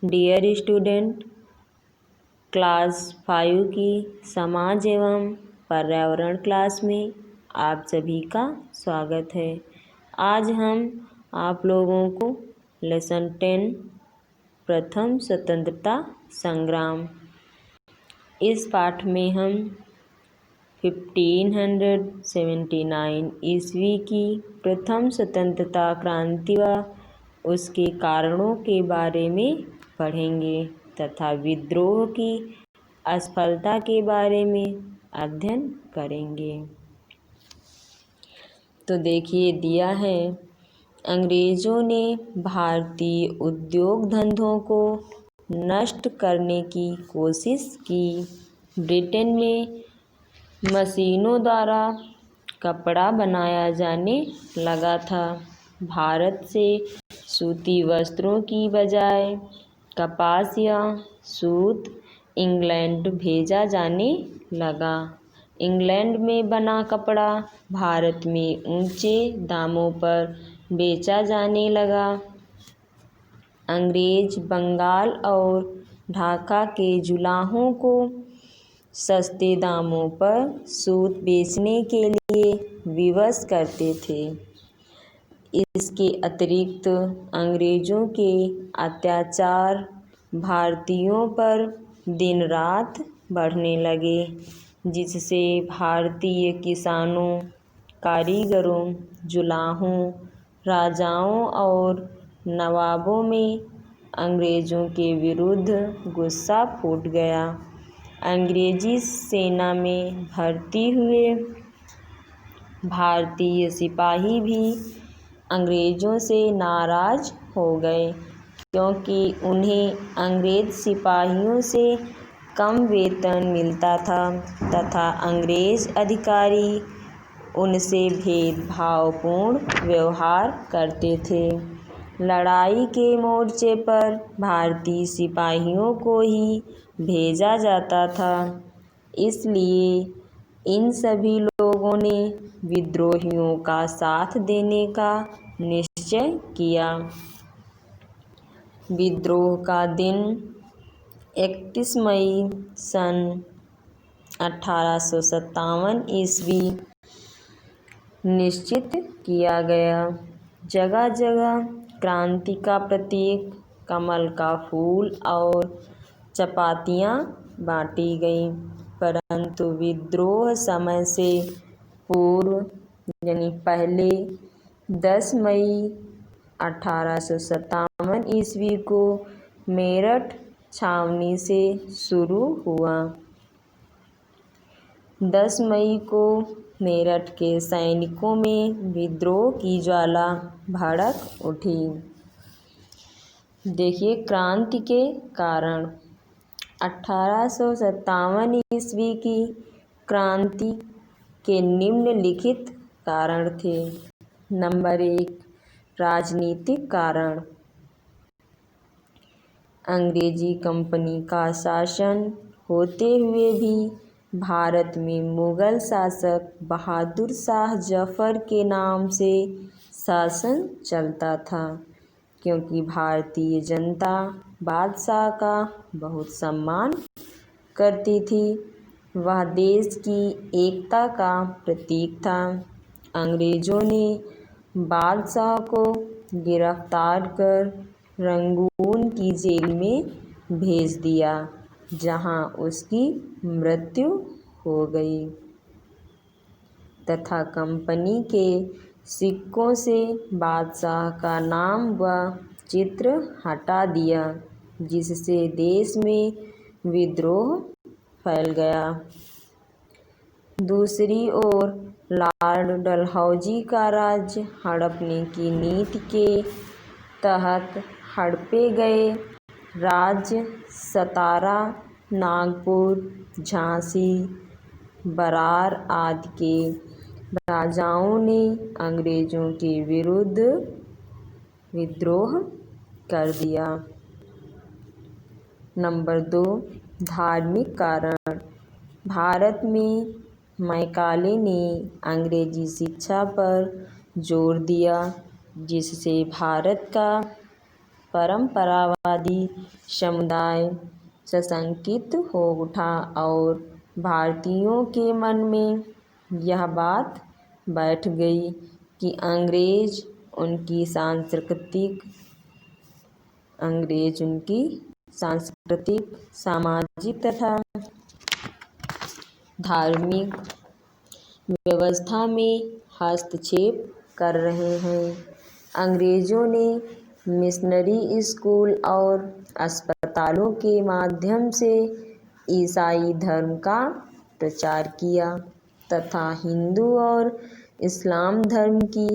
Dear student, class 5 की समाज एवं पर्यावरण क्लास में आप सभी का स्वागत है। आज हम आप लोगों को लेसन 10 प्रथम स्वतंत्रता संग्राम इस पाठ में हम 1579 ईस्वी की प्रथम स्वतंत्रता क्रांति व उसके कारणों के बारे में पढ़ेंगे तथा विद्रोह की असफलता के बारे में अध्ययन करेंगे। तो देखिए दिया है, अंग्रेज़ों ने भारतीय उद्योग धंधों को नष्ट करने की कोशिश की। ब्रिटेन में मशीनों द्वारा कपड़ा बनाया जाने लगा था। भारत से सूती वस्त्रों की बजाय कपास या सूत इंग्लैंड भेजा जाने लगा। इंग्लैंड में बना कपड़ा भारत में ऊंचे दामों पर बेचा जाने लगा। अंग्रेज बंगाल और ढाका के जुलाहों को सस्ते दामों पर सूत बेचने के लिए विवश करते थे। इसके अतिरिक्त अंग्रेज़ों के अत्याचार भारतीयों पर दिन रात बढ़ने लगे, जिससे भारतीय किसानों, कारीगरों, जुलाहों, राजाओं और नवाबों में अंग्रेज़ों के विरुद्ध गुस्सा फूट गया। अंग्रेजी सेना में भर्ती हुए भारतीय सिपाही भी अंग्रेज़ों से नाराज़ हो गए, क्योंकि उन्हें अंग्रेज़ सिपाहियों से कम वेतन मिलता था तथा अंग्रेज़ अधिकारी उनसे भेदभावपूर्ण व्यवहार करते थे। लड़ाई के मोर्चे पर भारतीय सिपाहियों को ही भेजा जाता था, इसलिए इन सभी लोगों ने विद्रोहियों का साथ देने का निश्चय किया। विद्रोह का दिन 31 मई सन 1857 ईस्वी निश्चित किया गया। जगह जगह क्रांति का प्रतीक कमल का फूल और चपातियाँ बाँटी गईं, परंतु विद्रोह समय से पूर्व यानी पहले 10 मई 1857 ईस्वी को मेरठ छावनी से शुरू हुआ। 10 मई को मेरठ के सैनिकों में विद्रोह की ज्वाला भड़क उठी। देखिए क्रांति के कारण 1857 ईस्वी की क्रांति के निम्नलिखित कारण थे। नंबर 1, राजनीतिक कारण। अंग्रेजी कंपनी का शासन होते हुए भी भारत में मुगल शासक बहादुर शाह जफ़र के नाम से शासन चलता था, क्योंकि भारतीय जनता बादशाह का बहुत सम्मान करती थी। वह देश की एकता का प्रतीक था। अंग्रेज़ों ने बादशाह को गिरफ्तार कर रंगून की जेल में भेज दिया, जहां उसकी मृत्यु हो गई तथा कंपनी के सिक्कों से बादशाह का नाम व चित्र हटा दिया, जिससे देश में विद्रोह फैल गया। दूसरी ओर लॉर्ड डलहौजी का राज्य हड़पने की नीति के तहत हड़पे गए राज्य सतारा, नागपुर, झांसी, बरार आदि के राजाओं ने अंग्रेज़ों के विरुद्ध विद्रोह कर दिया। नंबर 2, धार्मिक कारण। भारत में मैकाले ने अंग्रेजी शिक्षा पर जोर दिया, जिससे भारत का परंपरावादी समुदाय सशंकित हो उठा और भारतीयों के मन में यह बात बैठ गई कि अंग्रेज उनकी सांस्कृतिक, सामाजिक तथा धार्मिक व्यवस्था में हस्तक्षेप कर रहे हैं। अंग्रेजों ने मिशनरी स्कूल और अस्पतालों के माध्यम से ईसाई धर्म का प्रचार किया तथा हिंदू और इस्लाम धर्म की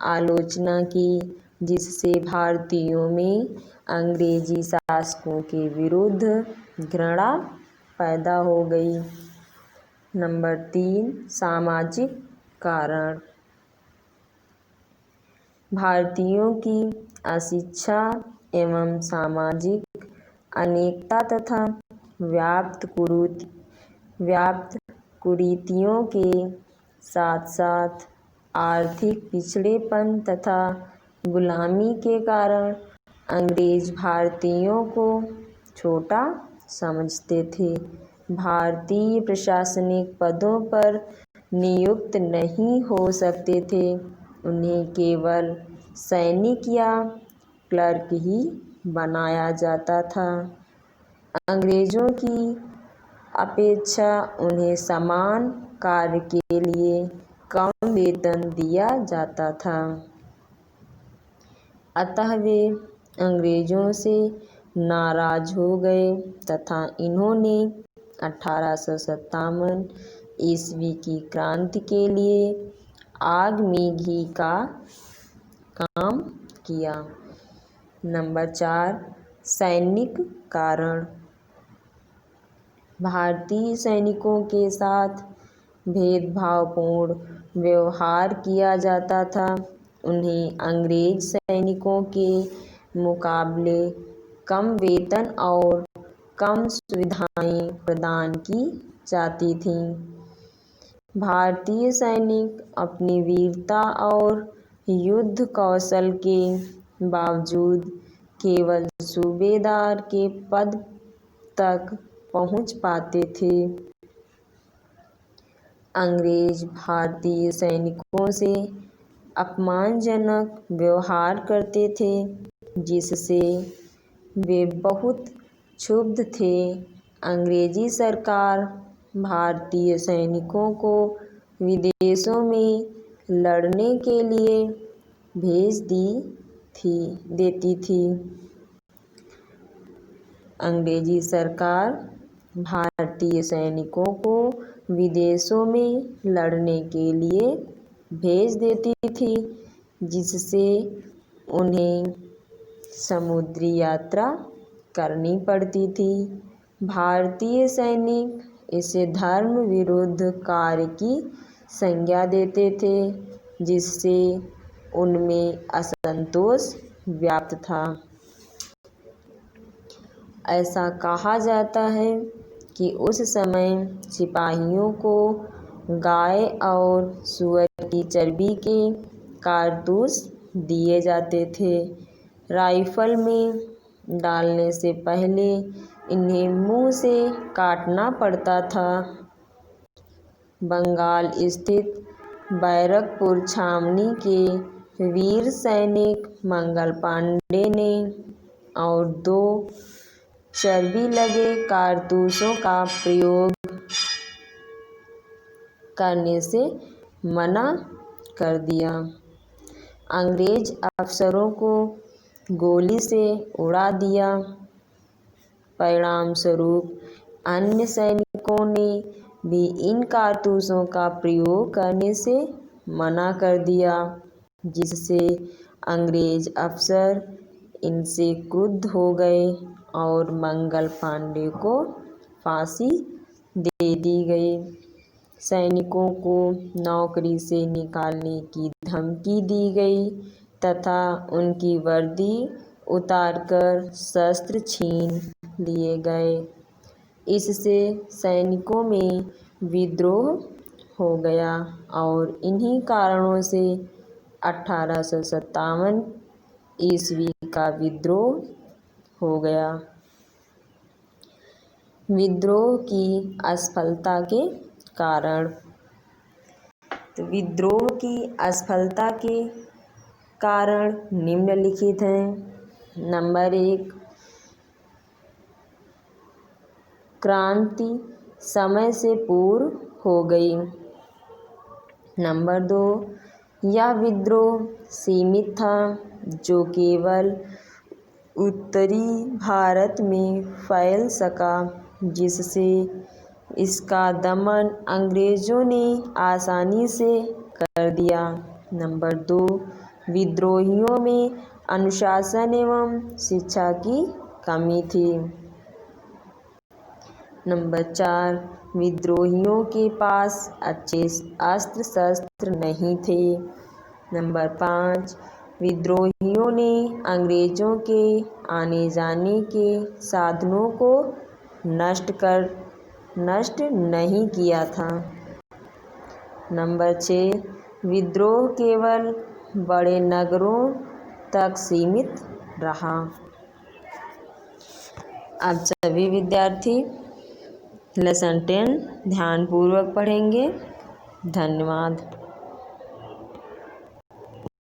आलोचना की, जिससे भारतीयों में अंग्रेजी शासकों के विरुद्ध घृणा पैदा हो गई। नंबर 3, सामाजिक कारण। भारतीयों की अशिक्षा एवं सामाजिक अनेकता तथा व्याप्त कुरीतियों के साथ साथ आर्थिक पिछड़ेपन तथा गुलामी के कारण अंग्रेज भारतीयों को छोटा समझते थे। भारतीय प्रशासनिक पदों पर नियुक्त नहीं हो सकते थे। उन्हें केवल सैनिक या क्लर्क ही बनाया जाता था। अंग्रेजों की अपेक्षा उन्हें समान कार्य के लिए कम वेतन दिया जाता था। अतः वे अंग्रेजों से नाराज हो गए तथा इन्होंने 1857 ईस्वी की क्रांति के लिए आग में घी का काम किया। नंबर 4, सैनिक कारण। भारतीय सैनिकों के साथ भेदभावपूर्ण व्यवहार किया जाता था। उन्हें अंग्रेज सैनिकों के मुकाबले कम वेतन और कम सुविधाएं प्रदान की जाती थीं। भारतीय सैनिक अपनी वीरता और युद्ध कौशल के बावजूद केवल सूबेदार के पद तक पहुंच पाते थे। अंग्रेज भारतीय सैनिकों से अपमानजनक व्यवहार करते थे, जिससे वे बहुत क्षुब्ध थे। अंग्रेजी सरकार भारतीय सैनिकों को विदेशों में लड़ने के लिए भेज देती थी। अंग्रेजी सरकार भारतीय सैनिकों को विदेशों में लड़ने के लिए भेज देती थी, जिससे उन्हें समुद्री यात्रा करनी पड़ती थी। भारतीय सैनिक इसे धर्म विरुद्ध कार्य की संज्ञा देते थे, जिससे उनमें असंतोष व्याप्त था। ऐसा कहा जाता है कि उस समय सिपाहियों को गाय और सूअर की चर्बी के कारतूस दिए जाते थे। राइफल में डालने से पहले इन्हें मुंह से काटना पड़ता था। बंगाल स्थित बैरकपुर छावनी के वीर सैनिक मंगल पांडे ने और 2 चर्बी लगे कारतूसों का प्रयोग करने से मना कर दिया। अंग्रेज अफसरों को गोली से उड़ा दिया। परिणाम स्वरूप अन्य सैनिकों ने भी इन कारतूसों का प्रयोग करने से मना कर दिया, जिससे अंग्रेज अफसर इनसे क्रुद्ध हो गए और मंगल पांडे को फांसी दे दी गई। सैनिकों को नौकरी से निकालने की धमकी दी गई तथा उनकी वर्दी उतारकर शस्त्र छीन लिए गए। इससे सैनिकों में विद्रोह हो गया और इन्हीं कारणों से 1857 ईस्वी का विद्रोह हो गया। विद्रोह की असफलता के कारण। तो विद्रोह की असफलता के कारण निम्नलिखित हैं। नंबर 1, क्रांति समय से पूर्व हो गई। नंबर 2, यह विद्रोह सीमित था, जो केवल उत्तरी भारत में फैल सका, जिससे इसका दमन अंग्रेजों ने आसानी से कर दिया। नंबर 2, विद्रोहियों में अनुशासन एवं शिक्षा की कमी थी। नंबर 4, विद्रोहियों के पास अच्छे अस्त्र शस्त्र नहीं थे। नंबर 5, विद्रोहियों ने अंग्रेजों के आने जाने के साधनों को नष्ट नहीं किया था। नंबर 6, विद्रोह केवल बड़े नगरों तक सीमित रहा। अब सभी विद्यार्थी लेसन 10 ध्यानपूर्वक पढ़ेंगे। धन्यवाद।